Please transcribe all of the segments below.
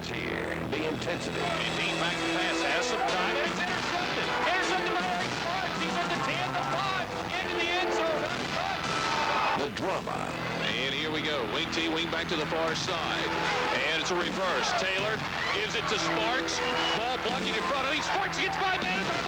Let's hear the intensity. Indeed, back to pass, has some time, and it's intercepted. Intercepted by Eric Sparks. He's at the 10, the 5, into the end zone. The drama. And here we go. Wing T, wing back to the far side. And it's a reverse. Taylor gives it to Sparks. Ball blocking in front of him. Sparks gets by man at the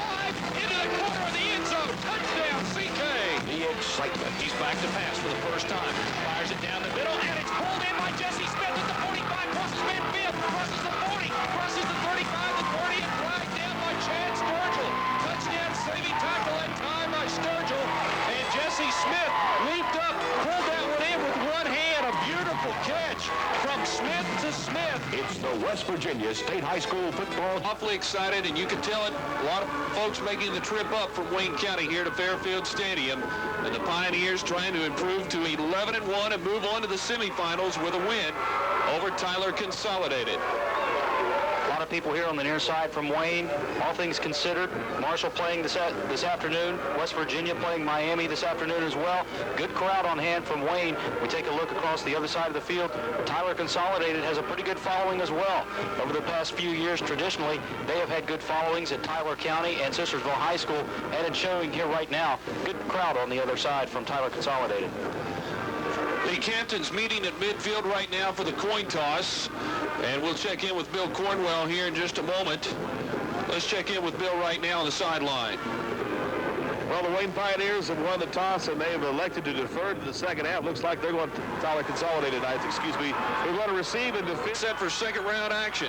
5, into the corner of the end zone. Touchdown, CK. The excitement. He's back to pass for the first time. Fires it down the middle, and it's pulled in by Jesse Smith at the 45, crosses midfield, crosses the 40, crosses the 35, the 40, and dragged down by Chad Sturgill. Touchdown saving tackle that time by Sturgill. And Jesse Smith leaped up, pulled that one in with one hand. A beautiful catch from Smith to Smith. It's the West Virginia State High School football. Awfully excited, and you can tell it. A lot of folks making the trip up from Wayne County here to Fairfield Stadium. And the Pioneers trying to improve to 11-1 and move on to the semifinals with a win over Tyle Consolidated. A lot of people here on the near side from Wayne. All things considered, Marshall playing this afternoon, West Virginia playing Miami this afternoon as well. Good crowd on hand from Wayne. We take a look across the other side of the field. Tyle Consolidated has a pretty good following as well. Over the past few years, traditionally, they have had good followings at Tyler County and Sistersville High School, and it's showing here right now. Good crowd on the other side from Tyle Consolidated. The captains meeting at midfield right now for the coin toss. And we'll check in with Bill Cornwell here in just a moment. Let's check in with Bill right now on the sideline. Well, the Wayne Pioneers have won the toss, and they have elected to defer to the second half. Looks like they're going to Tyle Consolidated Knights, excuse me. They're going to receive and defend. Set for second round action.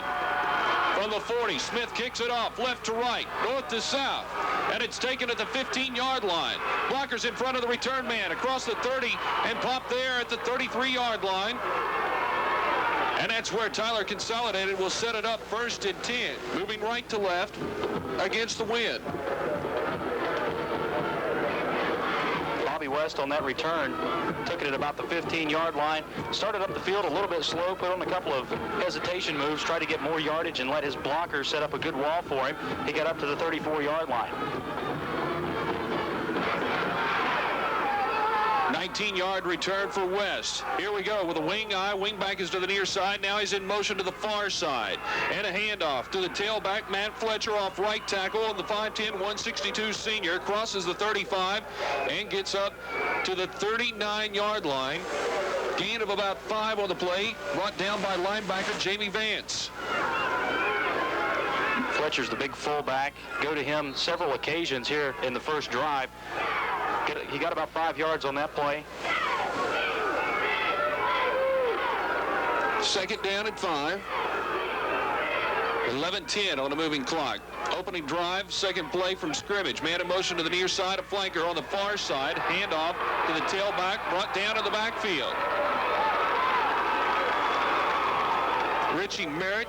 From the 40, Smith kicks it off left to right, north to south. And it's taken at the 15-yard line. Blockers in front of the return man across the 30 and pop there at the 33-yard line. And that's where Tyle Consolidated will set it up first and 10, moving right to left against the wind. Bobby West on that return took it at about the 15-yard line, started up the field a little bit slow, put on a couple of hesitation moves, tried to get more yardage and let his blocker set up a good wall for him. He got up to the 34-yard line. 19-yard return for West. Here we go with a wing eye. Wing back is to the near side. Now he's in motion to the far side. And a handoff to the tailback, Matt Fletcher off right tackle. And the 5'10", 162 senior crosses the 35 and gets up to the 39-yard line. Gain of about 5 on the play, brought down by linebacker Jamie Vance. Fletcher's the big fullback. Go to him several occasions here in the first drive. He got about 5 yards on that play. Second down at 5. 11-10 on the moving clock. Opening drive, second play from scrimmage. Man in motion to the near side, a flanker on the far side. Handoff to the tailback, brought down to the backfield. Richie Merritt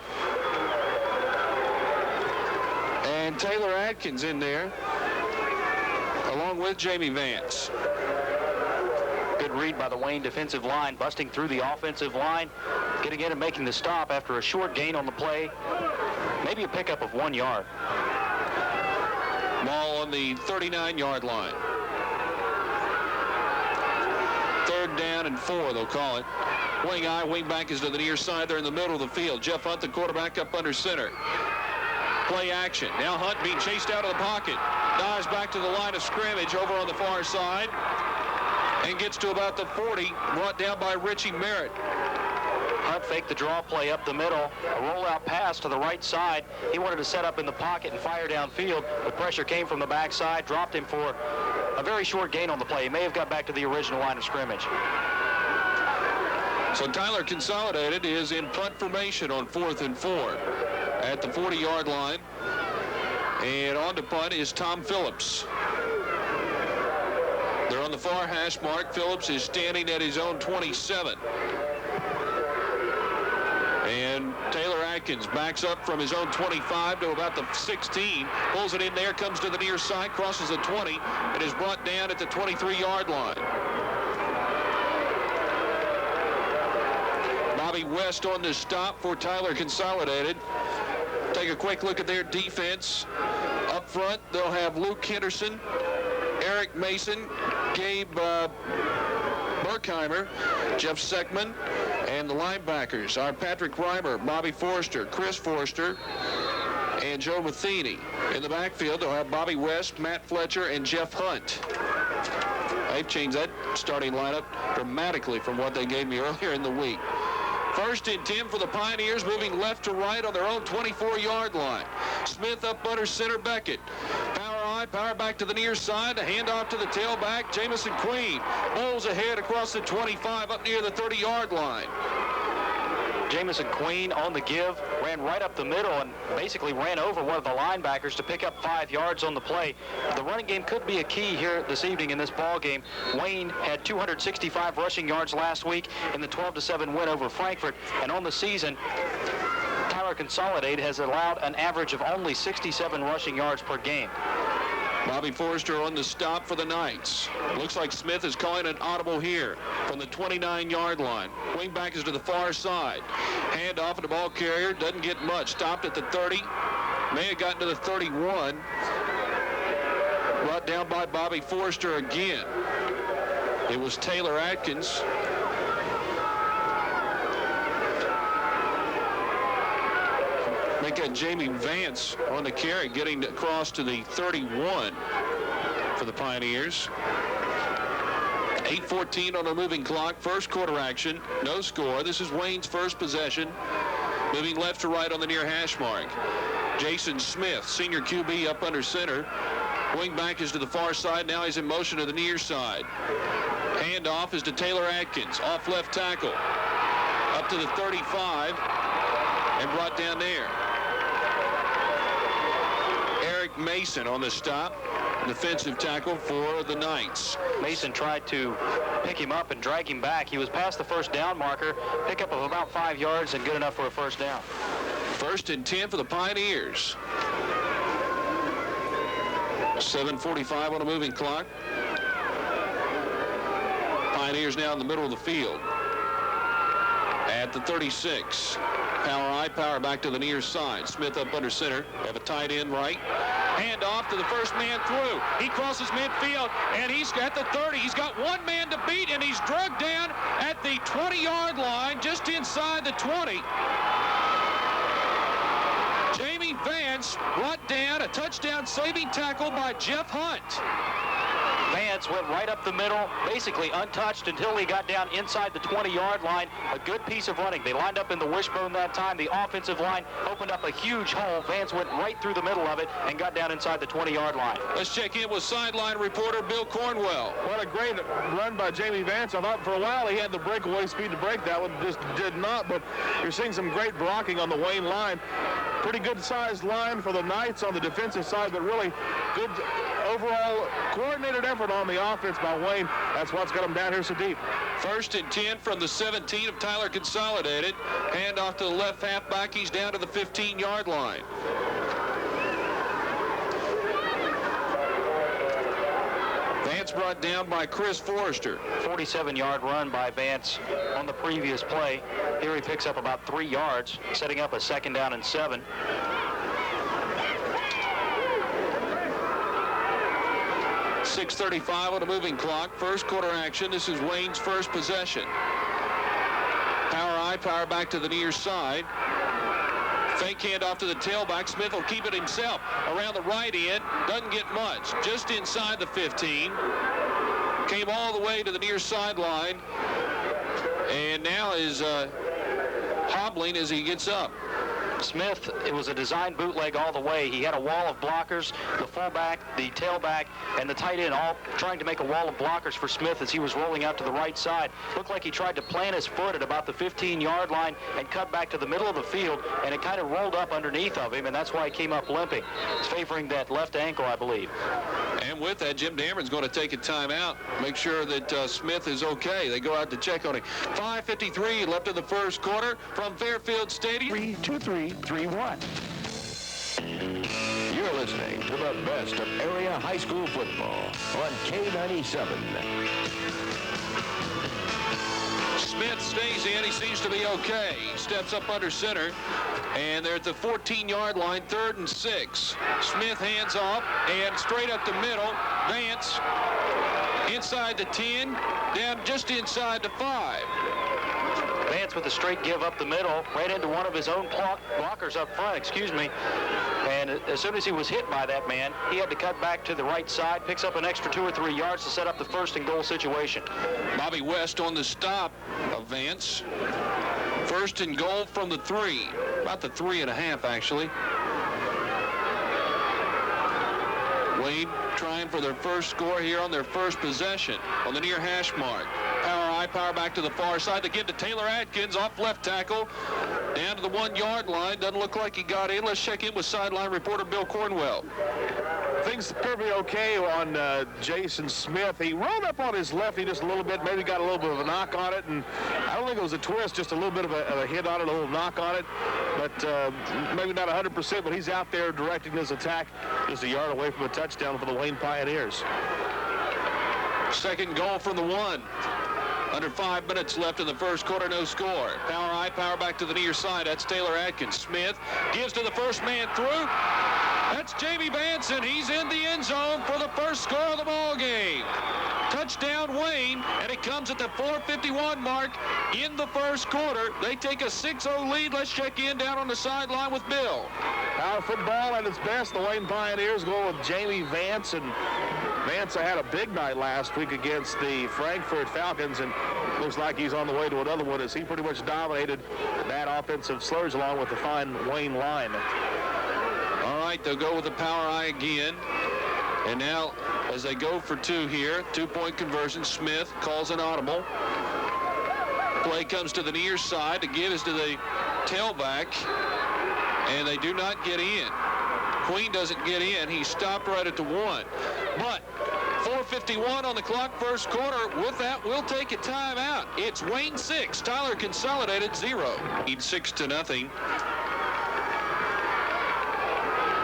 and Taylor Adkins in there, along with Jamie Vance. Good read by the Wayne defensive line, busting through the offensive line, getting in and making the stop after a short gain on the play. Maybe a pickup of 1 yard. Ball on the 39-yard line. Third down and 4, they'll call it. Wing eye, wing back is to the near side. They're in the middle of the field. Jeff Hunt, the quarterback, up under center. Play action. Now Hunt being chased out of the pocket. Dives back to the line of scrimmage over on the far side and gets to about the 40, brought down by Richie Merritt. Hunt faked the draw play up the middle, a rollout pass to the right side. He wanted to set up in the pocket and fire downfield. The pressure came from the backside, dropped him for a very short gain on the play. He may have got back to the original line of scrimmage. So Tyle Consolidated is in punt formation on 4th and 4 at the 40-yard line. And on to punt is Tom Phillips. They're on the far hash mark. Phillips is standing at his own 27. And Taylor Adkins backs up from his own 25 to about the 16. Pulls it in there, comes to the near side, crosses the 20, and is brought down at the 23-yard line. Bobby West on the stop for Tyle Consolidated. Take a quick look at their defense. Up front, they'll have Luke Henderson, Eric Mason, Gabe Berkheimer, Jeff Seckman, and And the linebackers are Patrick Reimer, Bobby Forster, Chris Forster, and Joe Matheny. In the backfield, they'll have Bobby West, Matt Fletcher, and Jeff Hunt. They've changed that starting lineup dramatically from what they gave me earlier in the week. 1st and 10 for the Pioneers, moving left to right on their own 24-yard line. Smith up under center Beckett. Power I, power back to the near side. A handoff to the tailback, Jamison Queen. Bowls ahead across the 25 up near the 30-yard line. Jamison Queen on the give, ran right up the middle and basically ran over one of the linebackers to pick up 5 yards on the play. The running game could be a key here this evening in this ball game. Wayne had 265 rushing yards last week in the 12-7 win over Frankfort, and on the season, Tyle Consolidated has allowed an average of only 67 rushing yards per game. Bobby Forster on the stop for the Knights. Looks like Smith is calling an audible here from the 29-yard line. Wingback is to the far side. Hand off to the ball carrier. Doesn't get much. Stopped at the 30. May have gotten to the 31. Brought down by Bobby Forster again. It was Taylor Atkins. They got Jamie Vance on the carry, getting across to the 31 for the Pioneers. 8:14 on the moving clock. First quarter action. No score. This is Wayne's first possession. Moving left to right on the near hash mark. Jason Smith, senior QB, up under center. Wingback is to the far side. Now he's in motion to the near side. Handoff is to Taylor Atkins, off left tackle. Up to the 35 and brought down there. Eric Mason on the stop, defensive tackle for the Knights. Mason tried to pick him up and drag him back. He was past the first down marker, pickup of about 5 yards and good enough for a first down. 1st and 10 for the Pioneers. 7:45 on a moving clock. Pioneers now in the middle of the field. At the 36. Power I, power back to the near side. Smith up under center. Have a tight end right. Hand off to the first man through. He crosses midfield, and he's at the 30. He's got one man to beat, and he's drugged down at the 20-yard line, just inside the 20. Jamie Vance brought down, a touchdown saving tackle by Jeff Hunt. Vance went right up the middle, basically untouched until he got down inside the 20-yard line. A good piece of running. They lined up in the wishbone that time. The offensive line opened up a huge hole. Vance went right through the middle of it and got down inside the 20-yard line. Let's check in with sideline reporter Bill Cornwell. What a great run by Jamie Vance. I thought for a while he had the breakaway speed to break. That one just did not, but you're seeing some great blocking on the Wayne line. Pretty good-sized line for the Knights on the defensive side, but really good overall coordinated effort on the offense by Wayne. That's what's got them down here so deep. 1st and 10 from the 17 of Tyle Consolidated. Hand off to the left halfback. He's down to the 15-yard line. Vance brought down by Chris Forrester. 47-yard run by Vance on the previous play. Here he picks up about 3 yards, setting up a 2nd down and 7. .6:35 on a moving clock. First quarter action. This is Wayne's first possession. Power I, power back to the near side. Fake handoff to the tailback. Smith will keep it himself. Around the right end. Doesn't get much. Just inside the 15. Came all the way to the near sideline. And now is hobbling as he gets up. Smith, it was a design bootleg all the way. He had a wall of blockers, the fullback, the tailback, and the tight end all trying to make a wall of blockers for Smith as he was rolling out to the right side. Looked like he tried to plant his foot at about the 15-yard line and cut back to the middle of the field, and it kind of rolled up underneath of him, and that's why he came up limping. It's favoring that left ankle, I believe. And with that, Jim Dameron's going to take a timeout, make sure that Smith is okay. They go out to check on him. 5:53 left in the first quarter from Fairfield Stadium. 3-2-3-3-1. You're listening to the best of area high school football on K97. Smith stays in. He seems to be okay. He steps up under center, and they're at the 14-yard line, 3rd and 6. Smith hands off, and straight up the middle. Vance inside the 10, down just inside the 5. Vance with a straight give up the middle, ran into one of his own blockers up front, and as soon as he was hit by that man, he had to cut back to the right side, picks up an extra 2 or 3 yards to set up the 1st and goal situation. Bobby West on the stop of Vance. 1st and goal from the 3, about the 3.5 actually. Wayne trying for their first score here on their first possession on the near hash mark. Power back to the far side to give to Taylor Atkins off left tackle down to the 1-yard line. Doesn't look like he got in. Let's check in with sideline reporter Bill Cornwell. Things appear to be okay on Jason Smith. He rolled up on his lefty just a little bit, maybe got a little bit of a knock on it, and I don't think it was a twist, just a little bit of a hit on it, a little knock on it, but maybe not 100%, but he's out there directing his attack just a yard away from a touchdown for the Wayne Pioneers. 2nd goal from the 1. Under 5 minutes left in the first quarter, no score. Power back to the near side. That's Taylor Atkins. Smith gives to the first man through. That's Jamie Vance, and he's in the end zone for the first score of the ball game. Touchdown Wayne, and it comes at the 4:51 mark in the first quarter. They take a 6-0 lead. Let's check in down on the sideline with Bill. Our football at its best. The Wayne Pioneers go with Jamie Vance, and Vance had a big night last week against the Frankfurt Falcons, and looks like he's on the way to another one as he pretty much dominated that offensive surge along with the fine Wayne line. All right, they'll go with the power eye again. And now, as they go for 2 here, 2-point conversion, Smith calls an audible. Play comes to the near side. To give is to the tailback, and they do not get in. Queen doesn't get in. He stopped right at the 1. But 4:51 on the clock, first quarter. With that, we'll take a timeout. It's Wayne 6, Tyler Consolidated 0. Lead 6-0.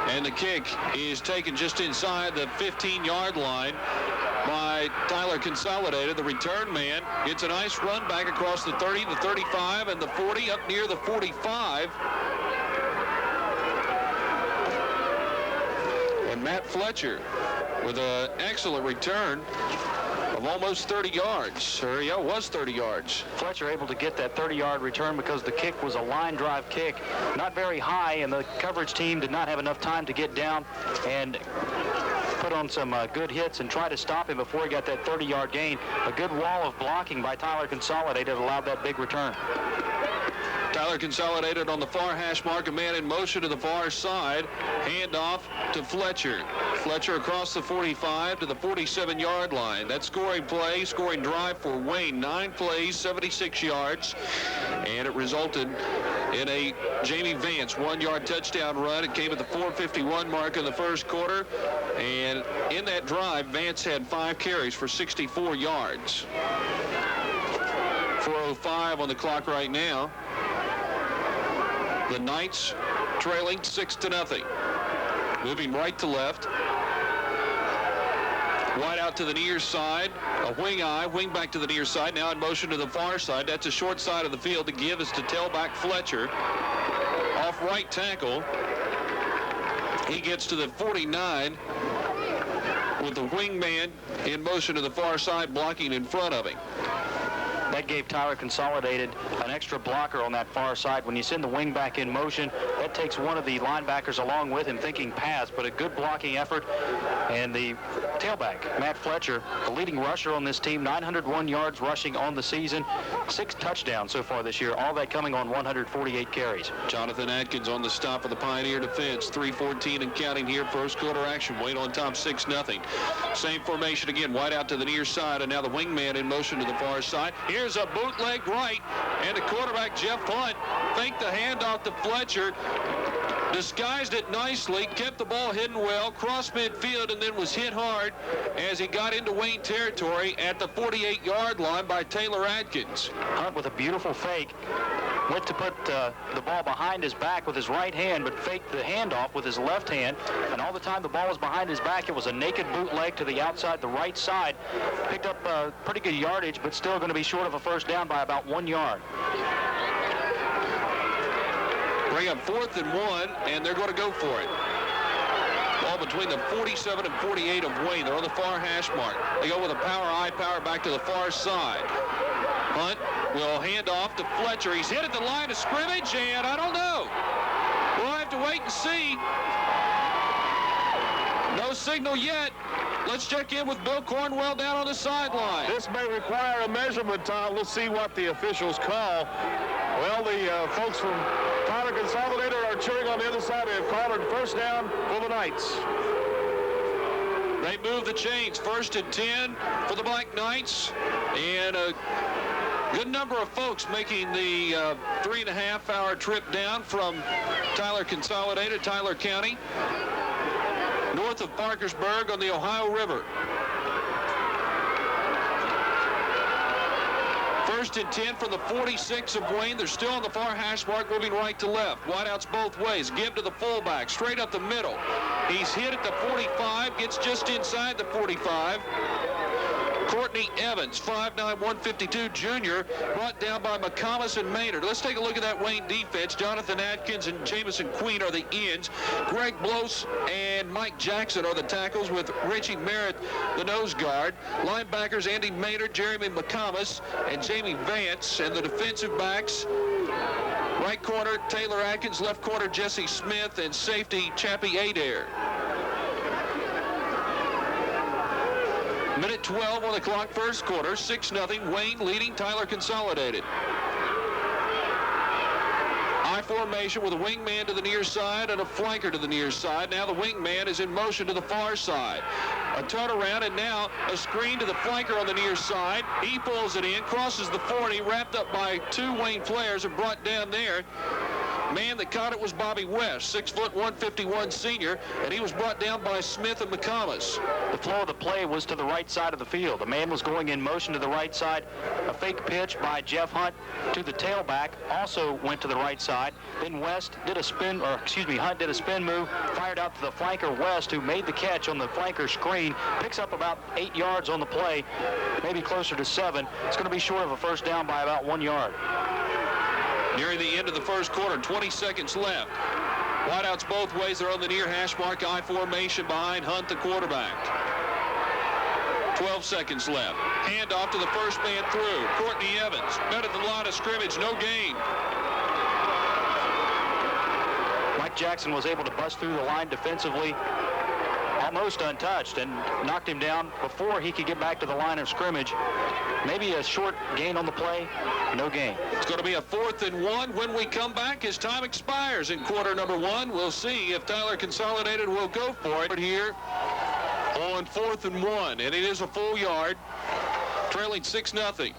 And the kick is taken just inside the 15-yard line by Tyler Consolidated. The return man gets a nice run back across the 30, the 35, and the 40 up near the 45. And Matt Fletcher with an excellent return of almost 30 yards. Or, yeah, it was 30 yards. Fletcher able to get that 30-yard return because the kick was a line drive kick, not very high, and the coverage team did not have enough time to get down and put on some good hits and try to stop him before he got that 30-yard gain. A good wall of blocking by Tyler Consolidated allowed that big return. Tyler Consolidated on the far hash mark, a man in motion to the far side. Handoff to Fletcher. Fletcher across the 45 to the 47-yard line. That scoring play, scoring drive for Wayne. 9 plays, 76 yards. And it resulted in a Jamie Vance 1-yard touchdown run. It came at the 4:51 mark in the first quarter. And in that drive, Vance had 5 carries for 64 yards. 4:05 on the clock right now. The Knights trailing 6-0. Moving right to left. Wide out to the near side. A wing back to the near side. Now in motion to the far side. That's a short side of the field. To give is to tailback Fletcher. Off right tackle. He gets to the 49 with the wingman in motion to the far side, blocking in front of him. That gave Tyler Consolidated an extra blocker on that far side. When you send the wing back in motion, that takes one of the linebackers along with him thinking pass, but a good blocking effort. And the tailback, Matt Fletcher, the leading rusher on this team, 901 yards rushing on the season, 6 touchdowns so far this year, all that coming on 148 carries. Jonathan Atkins on the stop of the Pioneer defense, 3:14 and counting here, first quarter action. Wayne on top 6-0. Same formation again, wide out to the near side, and now the wingman in motion to the far side. Here's a bootleg right, and the quarterback, Jeff Hunt, faked the handoff to Fletcher, disguised it nicely, kept the ball hidden well, crossed midfield, and then was hit hard as he got into Wayne territory at the 48-yard line by Taylor Atkins. Hunt with a beautiful fake. Went to put the ball behind his back with his right hand, but faked the handoff with his left hand. And all the time the ball was behind his back, it was a naked bootleg to the outside, the right side. Picked up pretty good yardage, but still going to be short of a first down by about 1 yard. Bring up 4th and 1, and they're going to go for it. Ball between the 47 and 48 of Wayne. They're on the far hash mark. They go with a power back to the far side. Hunt will hand off to Fletcher. He's hit at the line of scrimmage, and I don't know. We'll have to wait and see. No signal yet. Let's check in with Bill Cornwell down on the sideline. This may require a measurement, Tom. Let's see what the officials call. Well, the folks from Tyler Consolidated are cheering on the other side. They have called it first down for the Knights. They move the chains. 1st and 10 for the Black Knights. And a good number of folks making the 3.5-hour trip down from Tyler Consolidated, Tyler County, north of Parkersburg on the Ohio River. 1st and 10 from the 46 of Wayne. They're still on the far hash mark, moving right to left. Wideouts both ways. Give to the fullback, straight up the middle. He's hit at the 45, gets just inside the 45. Courtney Evans, 5'9", 152 junior, brought down by McComas and Maynard. Let's take a look at that Wayne defense. Jonathan Atkins and Jamison Queen are the ends. Greg Blose and Mike Jackson are the tackles, with Richie Merritt the nose guard. Linebackers Andy Maynard, Jeremy McComas, and Jamie Vance. And the defensive backs, right corner Taylor Atkins, left corner Jesse Smith, and safety Chappie Adair. Minute 12 on the clock, first quarter, 6-0, Wayne leading Tyler Consolidated. I formation with a wingman to the near side and a flanker to the near side. Now the wingman is in motion to the far side. A turnaround, and now a screen to the flanker on the near side. He pulls it in, crosses the 40, wrapped up by 2 Wayne players and brought down there. Man that caught it was Bobby West, 6 foot 151 senior, and he was brought down by Smith and McComas. The flow of the play was to the right side of the field. The man was going in motion to the right side. A fake pitch by Jeff Hunt to the tailback also went to the right side. Then Hunt did a spin move, fired out to the flanker West, who made the catch on the flanker screen, picks up about 8 yards on the play, maybe closer to 7. It's going to be short of a first down by about 1 yard. Nearing the end of the first quarter, 20 seconds left. Wideouts both ways. They're on the near hash mark, I formation behind Hunt, the quarterback. 12 seconds left. Handoff to the first man through. Courtney Evans, met at the line of scrimmage, no gain. Mike Jackson was able to bust through the line defensively, almost untouched, and knocked him down before he could get back to the line of scrimmage. Maybe a short gain on the play, no gain. It's going to be a 4th and 1 when we come back. His time expires in quarter number 1. We'll see if Tyler Consolidated will go for it here on 4th and 1. And it is a full yard, trailing 6-0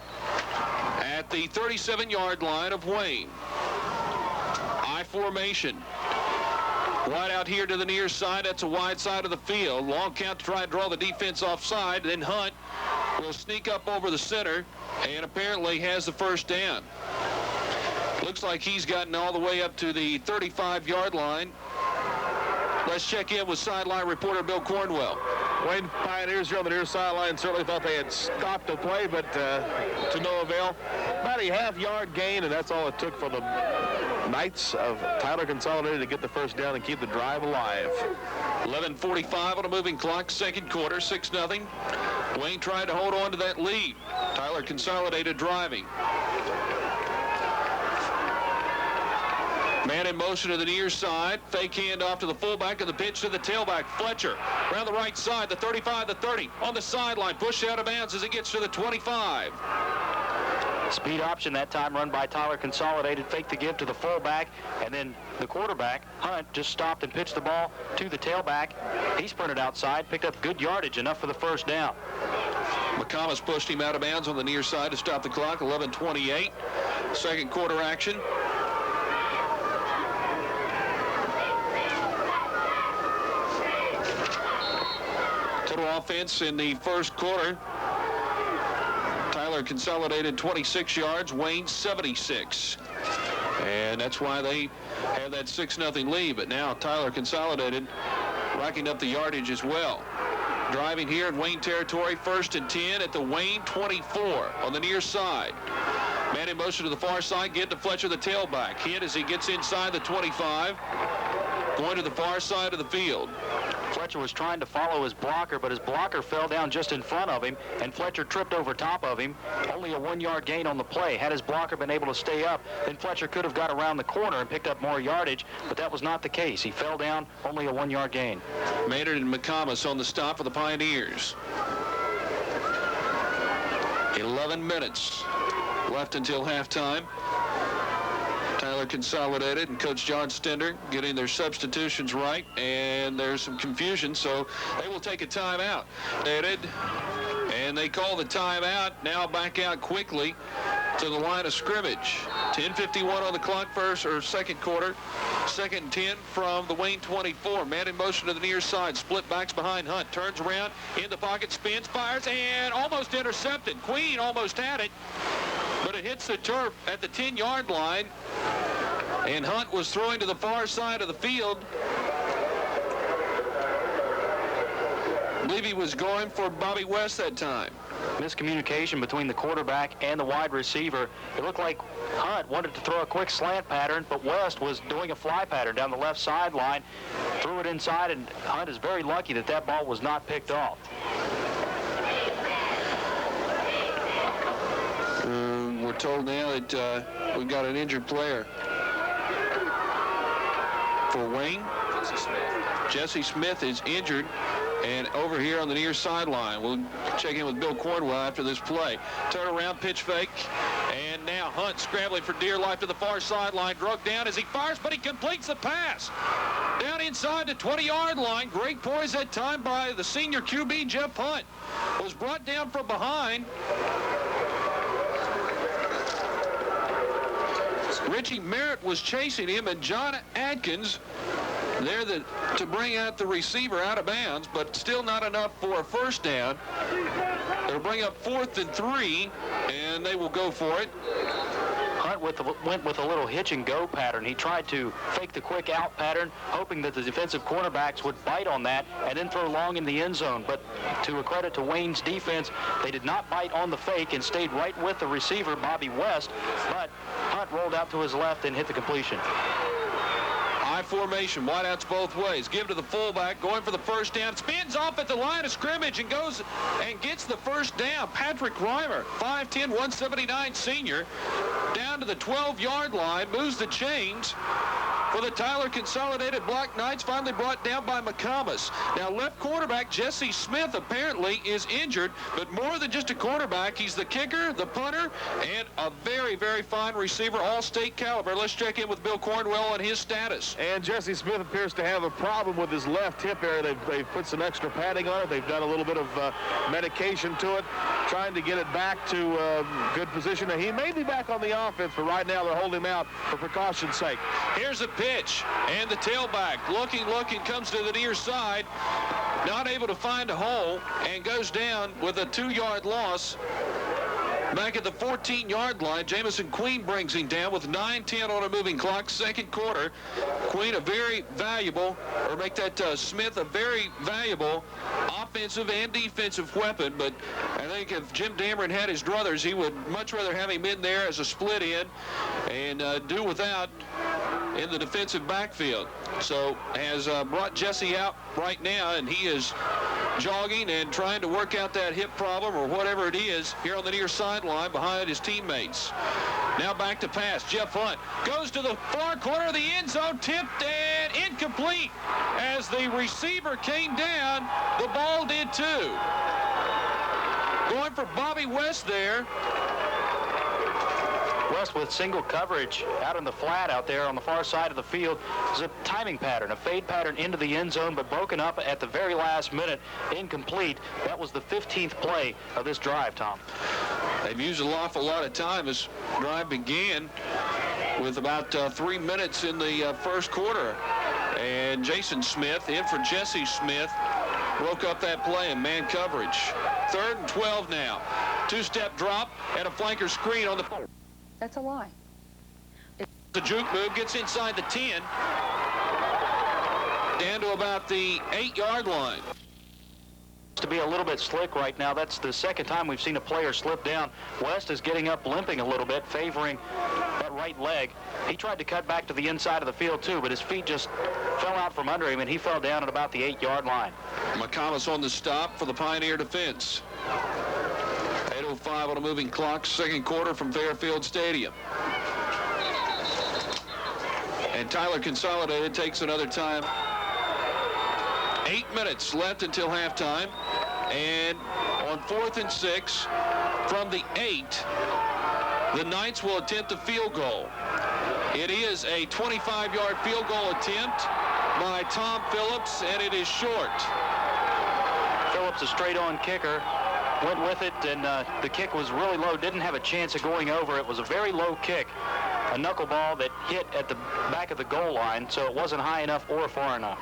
at the 37-yard line of Wayne. I formation. Wide out here to the near side. That's a wide side of the field. Long count to try and draw the defense offside. Then Hunt will sneak up over the center and apparently has the first down. Looks like he's gotten all the way up to the 35-yard line. Let's check in with sideline reporter Bill Cornwell. Wayne Pioneers here on the near sideline certainly thought they had stopped the play, but to no avail. About a half-yard gain, and that's all it took for the Knights of Tyler Consolidated to get the first down and keep the drive alive. 11:45 on a moving clock, second quarter, 6-0. Wayne tried to hold on to that lead. Tyler Consolidated driving. Man in motion to the near side. Fake handoff to the fullback, and the pitch to the tailback. Fletcher around the right side, the 35, the 30. On the sideline, pushed out of bounds as it gets to the 25. Speed option that time run by Tyler Consolidated. Fake to give to the fullback, and then the quarterback, Hunt, just stopped and pitched the ball to the tailback. He sprinted outside, picked up good yardage, enough for the first down. McComas pushed him out of bounds on the near side to stop the clock. 11:28. Second quarter action. Total offense in the first quarter. Tyler Consolidated 26 yards, Wayne 76. And that's why they have that 6-0 lead. But now Tyler Consolidated racking up the yardage as well. Driving here in Wayne territory, 1st and 10 at the Wayne 24 on the near side. Man in motion to the far side, get to Fletcher, the tailback. Hit as he gets inside the 25, going to the far side of the field. Fletcher was trying to follow his blocker, but his blocker fell down just in front of him, and Fletcher tripped over top of him. Only a 1-yard gain on the play. Had his blocker been able to stay up, then Fletcher could have got around the corner and picked up more yardage, but that was not the case. He fell down, only a 1-yard gain. Maynard and McComas on the stop for the Pioneers. 11 minutes left until halftime. Tyler Consolidated and Coach John Stender getting their substitutions right, and there's some confusion, so they will take a timeout. And they call the timeout, now back out quickly to the line of scrimmage. 10:51 on the clock, second quarter. Second and 10 from the Wayne 24. Man in motion to the near side. Split backs behind Hunt. Turns around in the pocket, spins, fires, and almost intercepted. Queen almost had it, but it hits the turf at the 10-yard line. And Hunt was throwing to the far side of the field. I believe he was going for Bobby West that time. Miscommunication between the quarterback and the wide receiver. It looked like Hunt wanted to throw a quick slant pattern, but West was doing a fly pattern down the left sideline, threw it inside, and Hunt is very lucky that that ball was not picked off. We're told now that we've got an injured player for Wayne. Jesse Smith is injured, and over here on the near sideline. We'll check in with Bill Cornwell after this play. Turn around, pitch fake, and now Hunt scrambling for dear life to the far sideline. Drug down as he fires, but he completes the pass. Down inside the 20-yard line. Great poise that time by the senior QB, Jeff Hunt. Was brought down from behind. Richie Merritt was chasing him, and John Adkins there to bring out the receiver out of bounds, but still not enough for a first down. They'll bring up 4th and 3, and they will go for it. Hunt went with a little hitch and go pattern. He tried to fake the quick out pattern, hoping that the defensive cornerbacks would bite on that and then throw long in the end zone. But to a credit to Wayne's defense, they did not bite on the fake and stayed right with the receiver, Bobby West. But Hunt rolled out to his left and hit the completion. High formation, wideouts both ways. Give to the fullback, going for the first down. Spins off at the line of scrimmage and goes and gets the first down. Patrick Reimer, 5'10", 179 senior, down to the 12-yard line, moves the chains for the Tyler Consolidated Black Knights, finally brought down by McComas. Now, left quarterback Jesse Smith apparently is injured, but more than just a quarterback, he's the kicker, the punter, and a very, very fine receiver, all-state caliber. Let's check in with Bill Cornwell on his status. And Jesse Smith appears to have a problem with his left hip area. They've put some extra padding on it. They've done a little bit of medication to it, trying to get it back to good position. Now, he may be back on the offense, but right now they're holding him out for precaution's sake. Here's a pitch, and the tailback looking, comes to the near side, not able to find a hole, and goes down with a 2-yard loss. Back at the 14-yard line, Jamison Queen brings him down with 9:10 on a moving clock, second quarter. Queen, a very valuable, or make that Smith a very valuable offensive and defensive weapon, but I think if Jim Dameron had his druthers, he would much rather have him in there as a split in and do without in the defensive backfield. So has brought Jesse out right now, and he is jogging and trying to work out that hip problem or whatever it is here on the near sideline behind his teammates. Now back to pass. Jeff Hunt goes to the far corner of the end zone, tipped and incomplete. As the receiver came down, the ball did too. Going for Bobby West there. West with single coverage out in the flat out there on the far side of the field. It was a timing pattern, a fade pattern into the end zone, but broken up at the very last minute, incomplete. That was the 15th play of this drive, Tom. They've used an awful lot of time. This drive began with about 3 minutes in the first quarter. And Jason Smith in for Jesse Smith broke up that play in man coverage. 3rd and 12 now. 2-step drop and a flanker screen on the... That's a lie. The juke move gets inside the 10, down to about the 8-yard line. To be a little bit slick right now. That's the second time we've seen a player slip down. West is getting up limping a little bit, favoring that that right leg. He tried to cut back to the inside of the field too, but his feet just fell out from under him, and he fell down at about the 8-yard line. McComas on the stop for the Pioneer defense. 8:05 on a moving clock, second quarter from Fairfield Stadium. And Tyler Consolidated takes another time. 8 minutes left until halftime. And on 4th and 6 from the 8, the Knights will attempt a field goal. It is a 25-yard field goal attempt by Tom Phillips, and it is short. Phillips, a straight-on kicker, went with it, and the kick was really low, didn't have a chance of going over. It was a very low kick, a knuckleball that hit at the back of the goal line, so it wasn't high enough or far enough.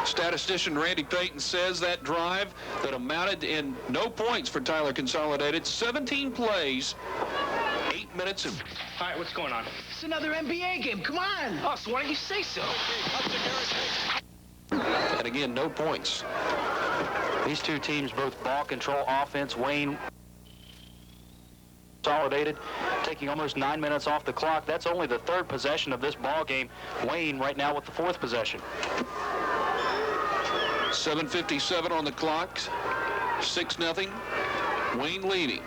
Statistician Randy Payton says that drive that amounted in no points for Tyler Consolidated, 17 plays, 8 minutes. All right, what's going on? It's another NBA game. Come on. Oh, so why don't you say so? And again, no points. These two teams, both ball control offense. Wayne Consolidated taking almost 9 minutes off the clock. That's only the third possession of this ball game. Wayne right now with the fourth possession. 7:57 on the clock. 6-0. Wayne leading.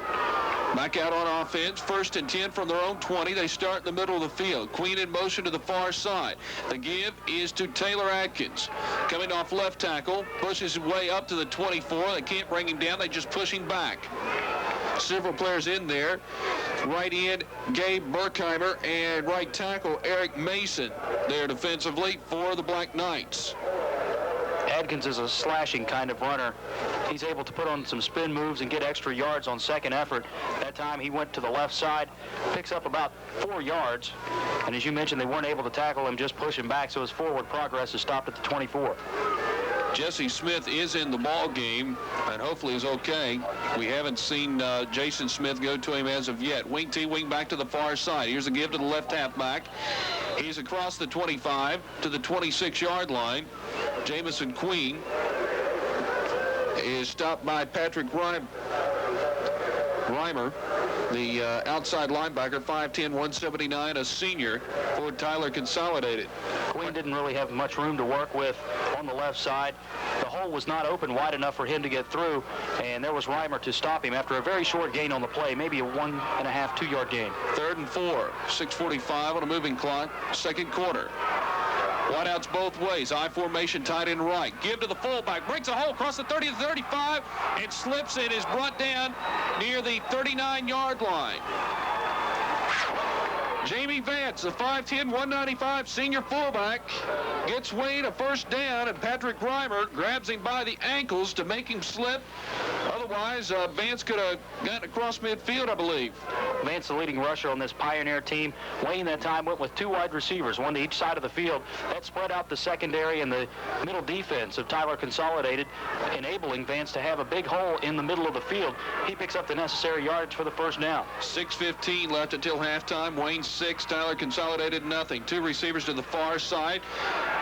Back out on offense. 1st and 10 from their own 20. They start in the middle of the field. Queen in motion to the far side. The give is to Taylor Atkins. Coming off left tackle. Pushes his way up to the 24. They can't bring him down. They just push him back. Several players in there. Right end, Gabe Burkheimer, and right tackle, Eric Mason, there defensively for the Black Knights. Adkins is a slashing kind of runner. He's able to put on some spin moves and get extra yards on second effort. That time he went to the left side, picks up about 4 yards. And as you mentioned, they weren't able to tackle him, just push him back, so his forward progress is stopped at the 24. Jesse Smith is in the ball game and hopefully is okay. We haven't seen Jason Smith go to him as of yet. Wing T, wing back to the far side. Here's a give to the left halfback. He's across the 25 to the 26-yard line. Jamison Queen is stopped by Patrick Reimer, the outside linebacker, 5'10", 179, a senior for Tyler Consolidated. Queen didn't really have much room to work with on the left side. The hole was not open wide enough for him to get through, and there was Reimer to stop him after a very short gain on the play, maybe a 1.5, 2-yard gain. 3rd and 4, 6:45 on a moving clock, second quarter. Wideouts both ways. I formation tight end right. Give to the fullback. Breaks a hole across the 30 to 35 and slips and is brought down near the 39-yard line. Jamie Vance, the 5'10", 195 senior fullback, gets Wayne a first down, and Patrick Reimer grabs him by the ankles to make him slip. Otherwise, Vance could have gotten across midfield, I believe. Vance, the leading rusher on this Pioneer team. Wayne that time went with 2 wide receivers, one to each side of the field. That spread out the secondary and the middle defense of Tyler Consolidated, enabling Vance to have a big hole in the middle of the field. He picks up the necessary yards for the first down. 6:15 left until halftime. Wayne 6, Tyler Consolidated nothing. 2 receivers to the far side,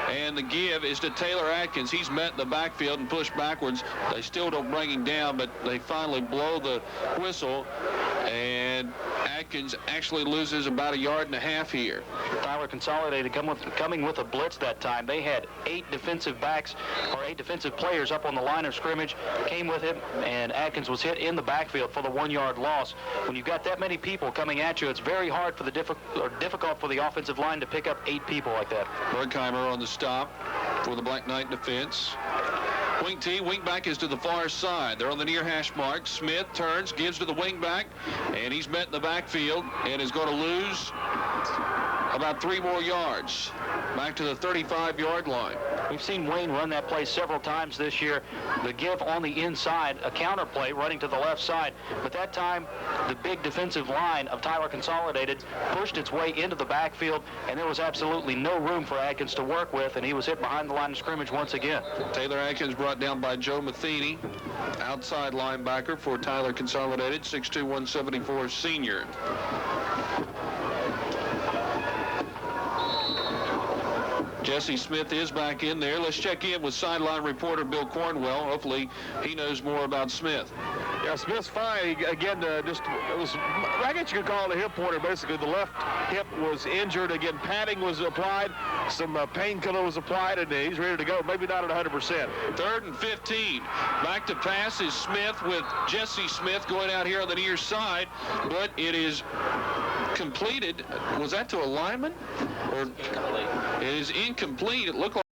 and the give is to Taylor Atkins. He's met in the backfield and pushed backwards. They still don't bring him down, but they finally blow the whistle, and Atkins actually loses about 1.5 yards here. Tyler Consolidated coming with a blitz that time. They had 8 defensive backs, or 8 defensive players up on the line of scrimmage, came with him, and Atkins was hit in the backfield for the 1-yard loss. When you've got that many people coming at you, it's very hard for the difficult for the offensive line to pick up 8 people like that. Bergheimer on the stop for the Black Knight defense. Wing T, wing back is to the far side. They're on the near hash mark. Smith turns, gives to the wing back, and he's met in the backfield and is going to lose about 3 more yards. Back to the 35-yard line. We've seen Wayne run that play several times this year. The give on the inside, a counter play running to the left side. But that time, the big defensive line of Tyler Consolidated pushed its way into the backfield, and there was absolutely no room for Atkins to work with, and he was hit behind the line of scrimmage once again. Taylor Atkins brought down by Joe Matheny, outside linebacker for Tyler Consolidated, 6'2", 174 senior. Jesse Smith is back in there. Let's check in with sideline reporter Bill Cornwell. Hopefully he knows more about Smith. Yeah, Smith's fine. Again, it was I guess you could call it a hip pointer. Basically, the left hip was injured. Again, padding was applied. Some painkiller was applied, and he's ready to go. Maybe not at 100%. 3rd and 15. Back to pass is Smith with Jesse Smith going out here on the near side, but it is completed. Was that to a lineman? Or it is incomplete. It looked like